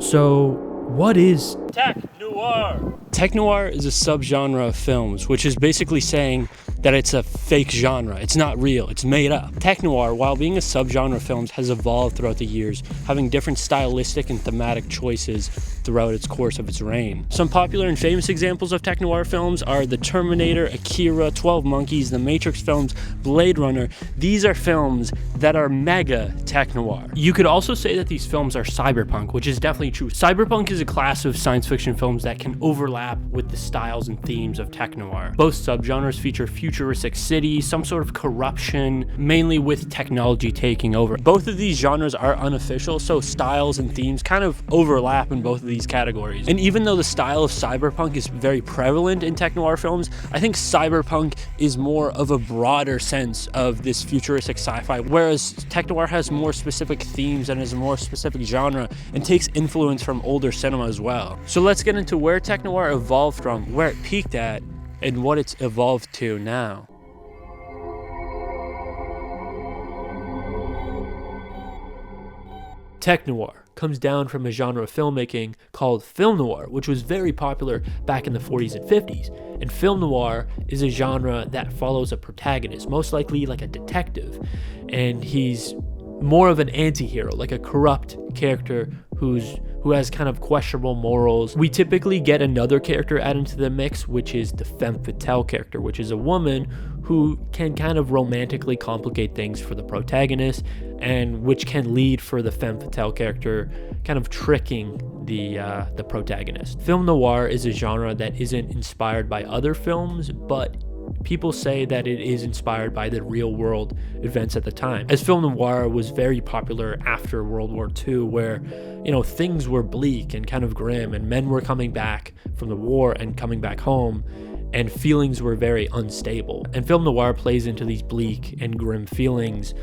So, what is Tech-Noir? Tech-Noir is a subgenre of films, which is basically saying that it's a fake genre. It's not real, it's made up. Tech-Noir, while being a subgenre of films, has evolved throughout the years, having different stylistic and thematic choices throughout its course of its reign. Some popular and famous examples of Tech-Noir films are The Terminator, Akira, 12 Monkeys, The Matrix films, Blade Runner. These are films that are mega Tech-Noir. You could also say that these films are cyberpunk, which is definitely true. Cyberpunk is a class of science fiction films that can overlap with the styles and themes of Tech-Noir. Both subgenres feature futuristic cities, some sort of corruption, mainly with technology taking over. Both of these genres are unofficial, so styles and themes kind of overlap in both of these categories. And even though the style of cyberpunk is very prevalent in Tech-Noir films, I think cyberpunk is more of a broader sense of this futuristic sci-fi, whereas Tech-Noir has more specific themes and is a more specific genre and takes influence from older cinema as well. So let's get into where Tech-Noir evolved from, where it peaked at, and what it's evolved to now. Tech-Noir comes down from a genre of filmmaking called film noir, which was very popular back in the 40s and 50s. And film noir is a genre that follows a protagonist, most likely like a detective, and he's more of an anti-hero, like a corrupt character who has kind of questionable morals. We typically get another character added into the mix, which is the femme fatale character, which is a woman who can kind of romantically complicate things for the protagonist, and which can lead for the femme fatale character kind of tricking the protagonist. Film noir is a genre that isn't inspired by other films, but people say that it is inspired by the real world events at the time, as film noir was very popular after World War II, where, you know, things were bleak and kind of grim, and men were coming back from the war and coming back home, and feelings were very unstable. And film noir plays into these bleak and grim feelings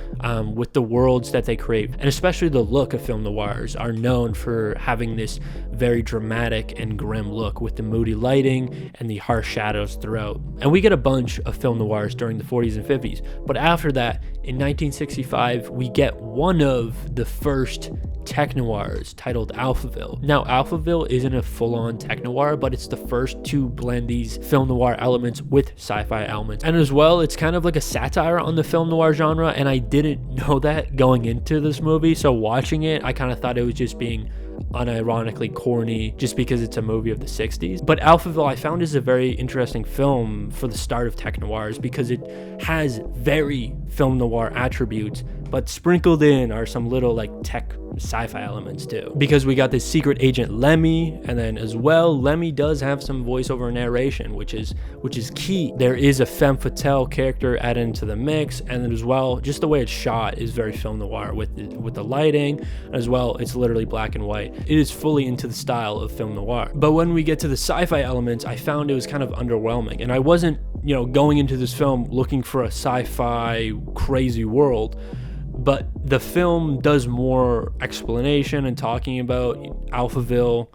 with the worlds that they create. And especially the look of film noirs are known for having this very dramatic and grim look with the moody lighting and the harsh shadows throughout. And we get a bunch of film noirs during the 40s and 50s. But after that, in 1965, we get one of the first Tech-Noirs titled Alphaville. Now, Alphaville isn't a full-on Tech-Noir, but it's the first to blend these film noir elements with sci-fi elements. And as well, it's kind of like a satire on the film noir genre, and I didn't know that going into this movie, so watching it, I kind of thought it was just being unironically corny just because it's a movie of the 60s. But Alphaville, I found, is a very interesting film for the start of Tech-Noirs because it has very film noir attributes, but sprinkled in are some little like tech sci-fi elements too, because we got this secret agent Lemmy, and then as well Lemmy does have some voiceover narration, which is key. There is a femme fatale character added into the mix, and then as well just the way it's shot is very film noir with the lighting. As well, it's literally black and white. It is fully into the style of film noir. But when we get to the sci-fi elements, I found it was kind of underwhelming, and I wasn't, you know, going into this film looking for a sci-fi crazy world. But the film does more explanation and talking about Alphaville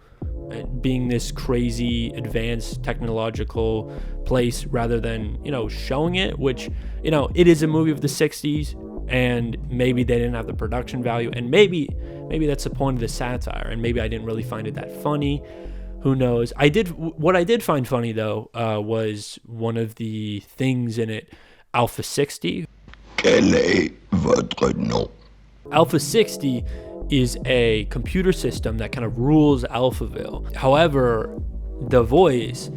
being this crazy advanced technological place rather than, you know, showing it, which, you know, it is a movie of the 60s, and maybe they didn't have the production value, and maybe that's the point of the satire, and maybe I didn't really find it that funny. Who knows? What I did find funny though was one of the things in it, Alpha 60. Quel est votre nom? Alpha 60 is a computer system that kind of rules Alphaville. However, the voice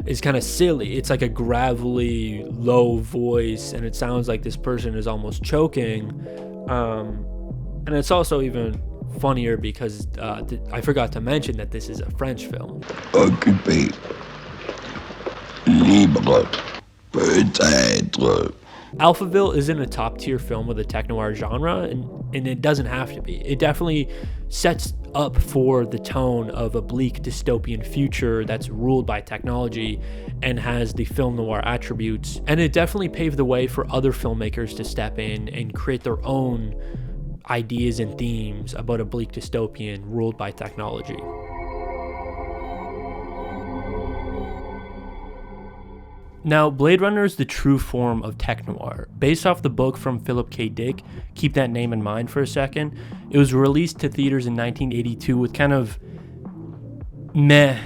is kind of silly. It's like a gravelly, low voice, and it sounds like this person is almost choking. And it's also even funnier because I forgot to mention that this is a French film. Occupé. Libre. Peut-être. Alphaville isn't a top-tier film of the Tech-Noir genre, and it doesn't have to be. It definitely sets up for the tone of a bleak dystopian future that's ruled by technology and has the film noir attributes, and it definitely paved the way for other filmmakers to step in and create their own ideas and themes about a bleak dystopian ruled by technology. Now, Blade Runner is the true form of Tech-Noir. Based off the book from Philip K. Dick, keep that name in mind for a second, it was released to theaters in 1982 with kind of meh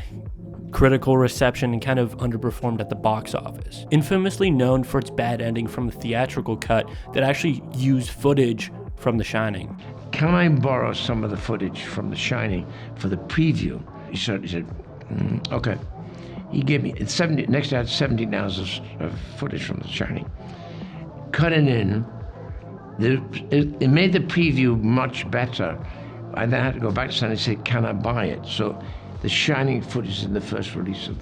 critical reception and kind of underperformed at the box office. Infamously known for its bad ending from the theatrical cut that actually used footage from The Shining. Can I borrow some of the footage from The Shining for the preview? He said, okay. He gave me, next I had 17 hours of footage from The Shining. Cut it in. It made the preview much better. I then had to go back to Sunday and say, can I buy it? So The Shining footage is in the first release of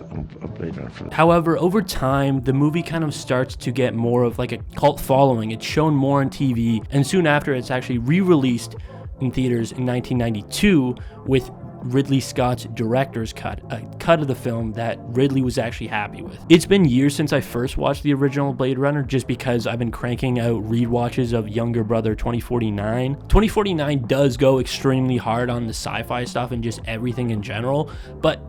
Blade Runner. However, over time, the movie kind of starts to get more of like a cult following. It's shown more on TV, and soon after, it's actually re-released in theaters in 1992 with Ridley Scott's director's cut, a cut of the film that Ridley was actually happy with. It's been years since I first watched the original Blade Runner, just because I've been cranking out rewatches of Younger Brother 2049. 2049 does go extremely hard on the sci-fi stuff and just everything in general, but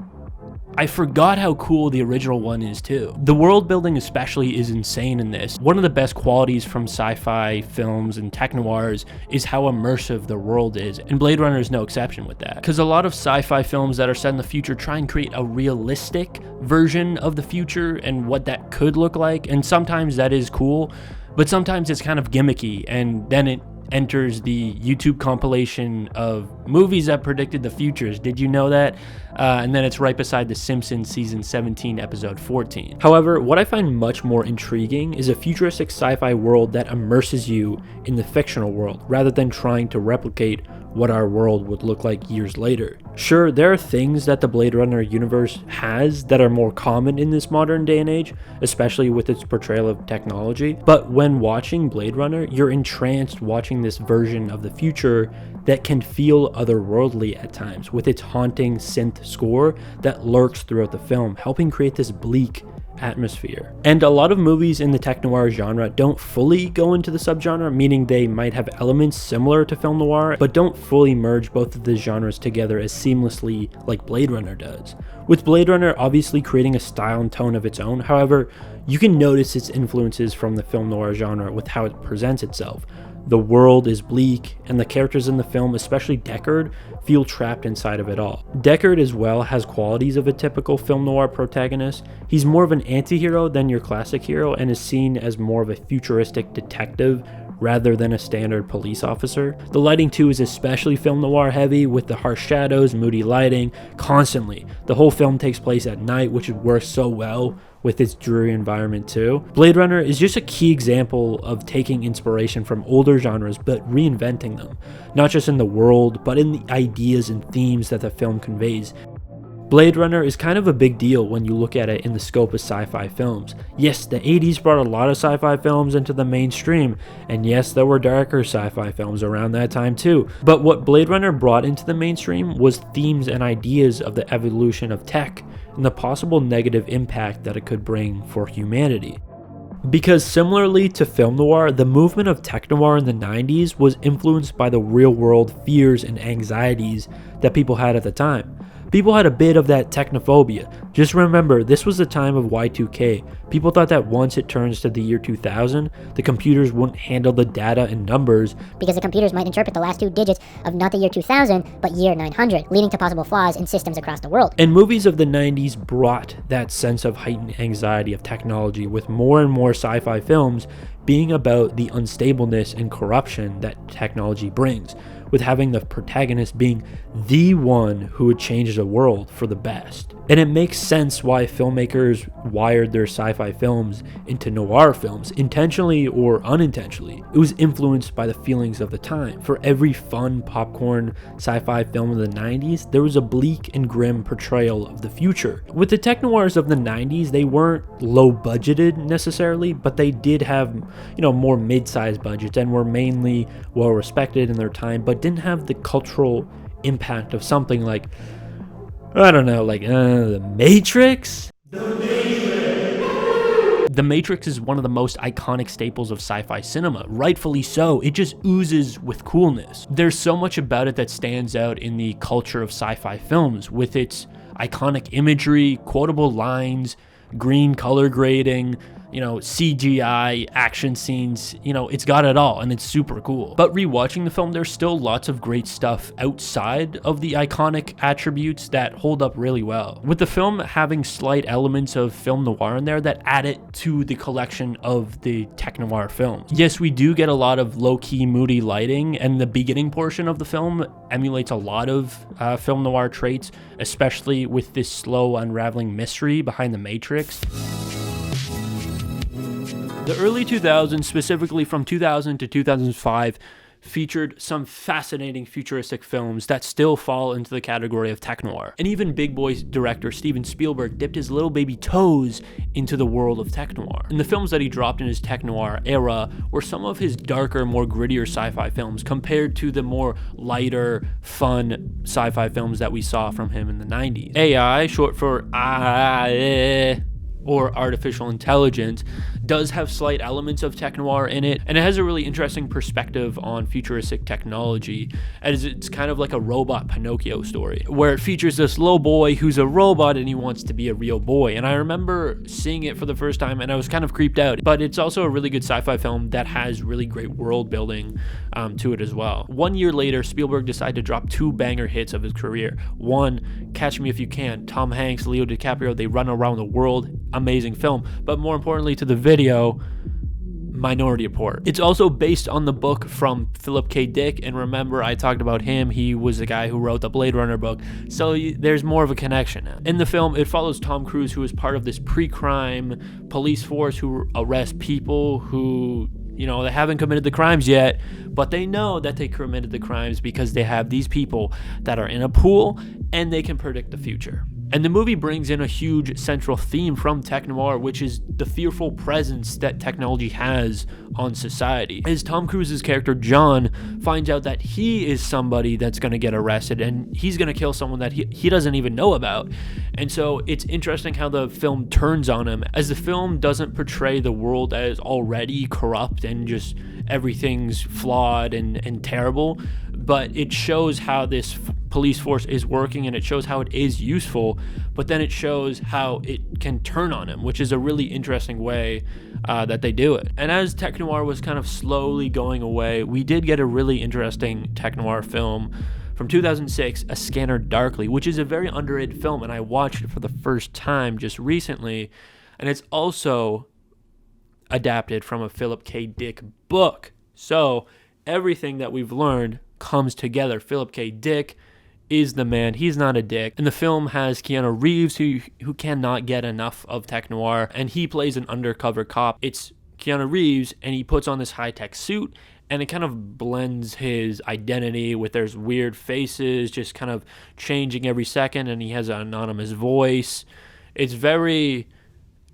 I forgot how cool the original one is too. The world building especially is insane in this. One of the best qualities from sci-fi films and tech-noirs is how immersive the world is, and Blade Runner is no exception with that. Because a lot of sci-fi films that are set in the future try and create a realistic version of the future and what that could look like, and sometimes that is cool, but sometimes it's kind of gimmicky, and then it enters the YouTube compilation of movies that predicted the futures. Did you know that? And then it's right beside The Simpsons season 17, episode 14. However, what I find much more intriguing is a futuristic sci-fi world that immerses you in the fictional world, rather than trying to replicate what our world would look like years later. Sure, there are things that the Blade Runner universe has that are more common in this modern day and age, especially with its portrayal of technology, but when watching Blade Runner, you're entranced watching this version of the future that can feel otherworldly at times, with its haunting synth score that lurks throughout the film, helping create this bleak atmosphere. And a lot of movies in the tech-noir genre don't fully go into the subgenre, meaning they might have elements similar to film noir, but don't fully merge both of the genres together as seamlessly like Blade Runner does. With Blade Runner obviously creating a style and tone of its own, however, you can notice its influences from the film noir genre with how it presents itself. The world is bleak, and the characters in the film, especially Deckard, feel trapped inside of it all. Deckard as well has qualities of a typical film noir protagonist. He's more of an anti-hero than your classic hero, and is seen as more of a futuristic detective rather than a standard police officer. The lighting too is especially film noir heavy, with the harsh shadows, moody lighting, constantly. The whole film takes place at night, which works so well with its dreary environment too. Blade Runner is just a key example of taking inspiration from older genres but reinventing them, not just in the world, but in the ideas and themes that the film conveys. Blade Runner is kind of a big deal when you look at it in the scope of sci-fi films. Yes, the 80s brought a lot of sci-fi films into the mainstream, and yes, there were darker sci-fi films around that time too. But what Blade Runner brought into the mainstream was themes and ideas of the evolution of tech and the possible negative impact that it could bring for humanity. Because similarly to film noir, the movement of tech-noir in the 90s was influenced by the real-world fears and anxieties that people had at the time. People had a bit of that technophobia. Just remember, this was the time of Y2K. People thought that once it turns to the year 2000, the computers wouldn't handle the data and numbers, because the computers might interpret the last two digits of not the year 2000, but year 900, leading to possible flaws in systems across the world. And movies of the 90s brought that sense of heightened anxiety of technology, with more and more sci-fi films being about the unstableness and corruption that technology brings, with having the protagonist being the one who would change the world for the best. And it makes sense why filmmakers wired their sci-fi films into noir films, intentionally or unintentionally. It was influenced by the feelings of the time. For every fun popcorn sci-fi film of the 90s, there was a bleak and grim portrayal of the future. With the tech-noirs of the 90s, they weren't low-budgeted necessarily, but they did have, more mid-sized budgets and were mainly well-respected in their time, but didn't have the cultural impact of something like, The Matrix? The Matrix is one of the most iconic staples of sci-fi cinema, rightfully so. It just oozes with coolness. There's so much about it that stands out in the culture of sci-fi films, with its iconic imagery, quotable lines, green color grading, CGI action scenes. It's got it all, and it's super cool. But rewatching the film, there's still lots of great stuff outside of the iconic attributes that hold up really well, with the film having slight elements of film noir in there that add it to the collection of the Tech-Noir film. Yes, we do get a lot of low-key moody lighting, and the beginning portion of the film emulates a lot of film noir traits, especially with this slow unraveling mystery behind the Matrix. The early 2000s, specifically from 2000 to 2005, featured some fascinating futuristic films that still fall into the category of tech-noir. And even big boy director Steven Spielberg dipped his little baby toes into the world of tech-noir. And the films that he dropped in his tech-noir era were some of his darker, more grittier sci-fi films compared to the more lighter, fun sci-fi films that we saw from him in the 90s. AI, short for or artificial intelligence, does have slight elements of tech-noir in it, and it has a really interesting perspective on futuristic technology, as it's kind of like a robot Pinocchio story, where it features this little boy who's a robot and he wants to be a real boy. And I remember seeing it for the first time and I was kind of creeped out, but it's also a really good sci-fi film that has really great world building to it as well. 1 year later, Spielberg decided to drop 2 banger hits of his career. One, Catch Me If You Can. Tom Hanks, Leo DiCaprio, they run around the world. Amazing film. But more importantly to the video, Minority Report. It's also based on the book from Philip K. Dick, and remember I talked about him. He was the guy who wrote the Blade Runner book, so there's more of a connection. In the film, it follows Tom Cruise, who is part of this pre-crime police force who arrest people who, they haven't committed the crimes yet, but they know that they committed the crimes because they have these people that are in a pool and they can predict the future. And the movie brings in a huge central theme from tech-noir, which is the fearful presence that technology has on society. As Tom Cruise's character John finds out that he is somebody that's going to get arrested and he's going to kill someone that he doesn't even know about. And so it's interesting how the film turns on him, as the film doesn't portray the world as already corrupt and just everything's flawed and terrible, but it shows how this police force is working, and it shows how it is useful, but then it shows how it can turn on him, which is a really interesting way that they do it. And as tech-noir was kind of slowly going away, we did get a really interesting tech-noir film from 2006, A Scanner Darkly, which is a very underrated film, and I watched it for the first time just recently, and it's also adapted from a Philip K. Dick book. So everything that we've learned comes together. Philip K. Dick is the man. He's not a dick. And the film has Keanu Reeves, who cannot get enough of tech-noir, and he plays an undercover cop. It's Keanu Reeves, and he puts on this high-tech suit, and it kind of blends his identity with there's weird faces just kind of changing every second, and he has an anonymous voice.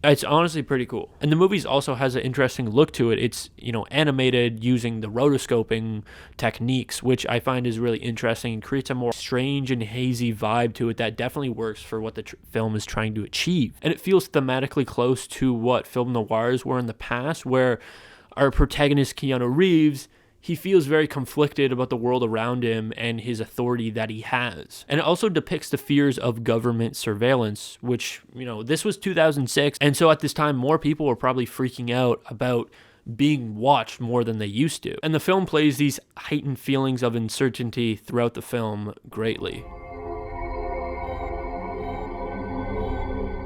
It's honestly pretty cool. And the movie also has an interesting look to it. It's, animated using the rotoscoping techniques, which I find is really interesting and creates a more strange and hazy vibe to it that definitely works for what the film is trying to achieve. And it feels thematically close to what film noirs were in the past, where our protagonist, Keanu Reeves, he feels very conflicted about the world around him and his authority that he has. And it also depicts the fears of government surveillance, which, this was 2006. And so at this time, more people were probably freaking out about being watched more than they used to. And the film plays these heightened feelings of uncertainty throughout the film greatly.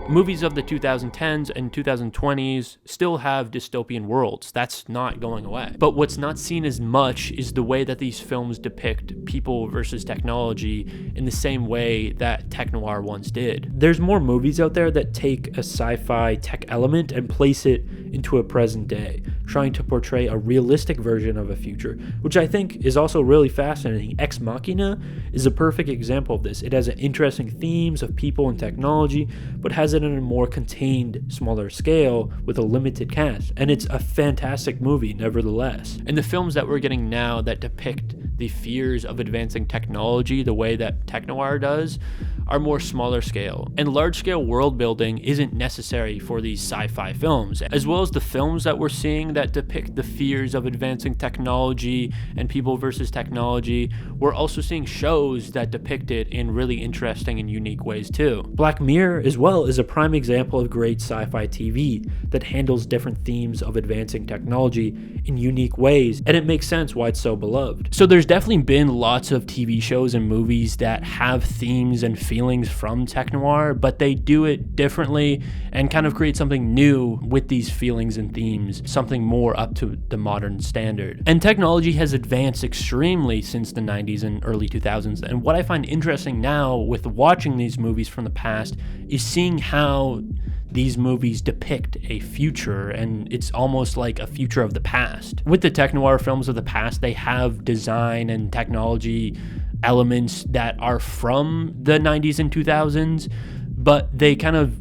Movies of the 2010s and 2020s still have dystopian worlds. That's not going away. But what's not seen as much is the way that these films depict people versus technology in the same way that tech-noir once did. There's more movies out there that take a sci-fi tech element and place it into a present day, trying to portray a realistic version of a future, which I think is also really fascinating. Ex Machina is a perfect example of this. It has interesting themes of people and technology, but has it in a more contained, smaller scale with a limited cast. And it's a fantastic movie, nevertheless. And the films that we're getting now that depict the fears of advancing technology the way that tech-noir does are more smaller scale, and large scale world building isn't necessary for these sci-fi films, as well as the films that we're seeing that depict the fears of advancing technology and people versus technology. We're also seeing shows that depict it in really interesting and unique ways too. Black Mirror as well is a prime example of great sci-fi TV that handles different themes of advancing technology in unique ways, and it makes sense why it's so beloved. So there's definitely been lots of TV shows and movies that have themes and feelings from Tech-Noir, but they do it differently and kind of create something new with these feelings and themes, something more up to the modern standard. And technology has advanced extremely since the 90s and early 2000s, and what I find interesting now with watching these movies from the past is seeing how these movies depict a future, and it's almost like a future of the past. With the Tech-Noir films of the past, they have design and technology elements that are from the 90s and 2000s, but they kind of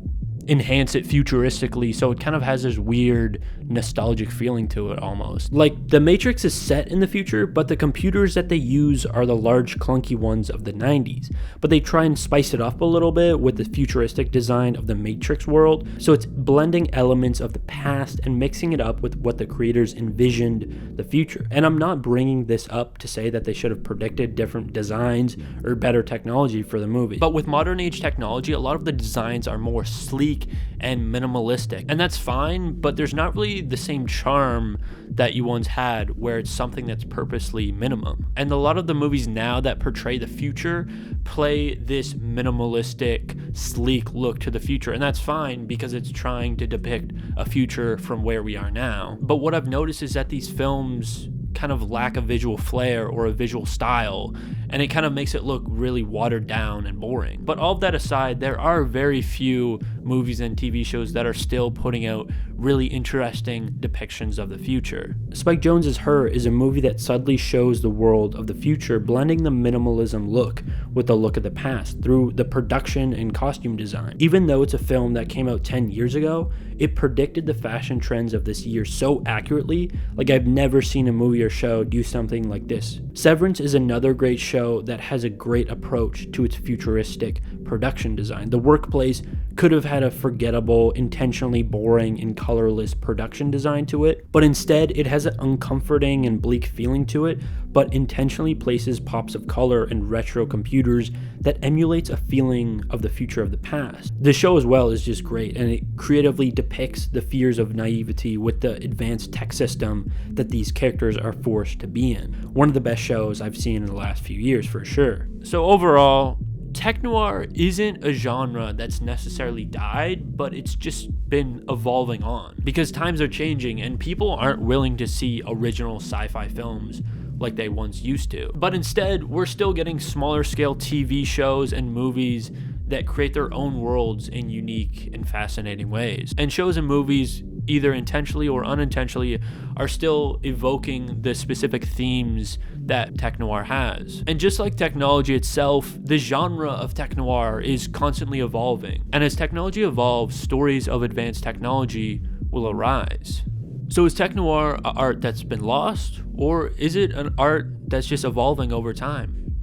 enhance it futuristically, so it kind of has this weird nostalgic feeling to it almost. Like, the Matrix is set in the future, but the computers that they use are the large clunky ones of the 90s, but they try and spice it up a little bit with the futuristic design of the Matrix world, so it's blending elements of the past and mixing it up with what the creators envisioned the future. And I'm not bringing this up to say that they should have predicted different designs or better technology for the movie, but with modern age technology, a lot of the designs are more sleek and minimalistic, and that's fine, but there's not really the same charm that you once had where it's something that's purposely minimum. And a lot of the movies now that portray the future play this minimalistic, sleek look to the future, and that's fine because it's trying to depict a future from where we are now. But what I've noticed is that these films kind of lack a visual flair or a visual style, and it kind of makes it look really watered down and boring. But all of that aside, there are very few movies and TV shows that are still putting out really interesting depictions of the future. Spike Jonze's Her is a movie that subtly shows the world of the future, blending the minimalism look with the look of the past through the production and costume design. Even though it's a film that came out 10 years ago, it predicted the fashion trends of this year so accurately, like I've never seen a movie or show do something like this. Severance is another great show that has a great approach to its futuristic production design. The Workplace could have had a forgettable, intentionally boring and colorless production design to it, but instead it has an uncomforting and bleak feeling to it, but intentionally places pops of color and retro computers that emulates a feeling of the future of the past. The show as well is just great, and it creatively depicts the fears of naivety with the advanced tech system that these characters are forced to be in. One of the best shows I've seen in the last few years for sure. So overall, Tech-Noir isn't a genre that's necessarily died, but it's just been evolving on because times are changing and people aren't willing to see original sci-fi films like they once used to. But instead, we're still getting smaller scale TV shows and movies that create their own worlds in unique and fascinating ways. And shows and movies, either intentionally or unintentionally, are still evoking the specific themes that Tech-Noir has. And just like technology itself, the genre of Tech-Noir is constantly evolving. And as technology evolves, stories of advanced technology will arise. So is Tech-Noir an art that's been lost, or is it an art that's just evolving over time?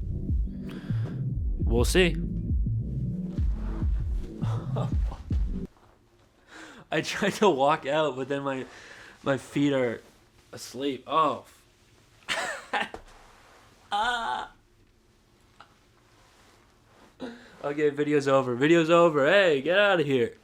We'll see. I tried to walk out, but then my feet are asleep. Oh. Okay, video's over. Video's over. Hey, get out of here.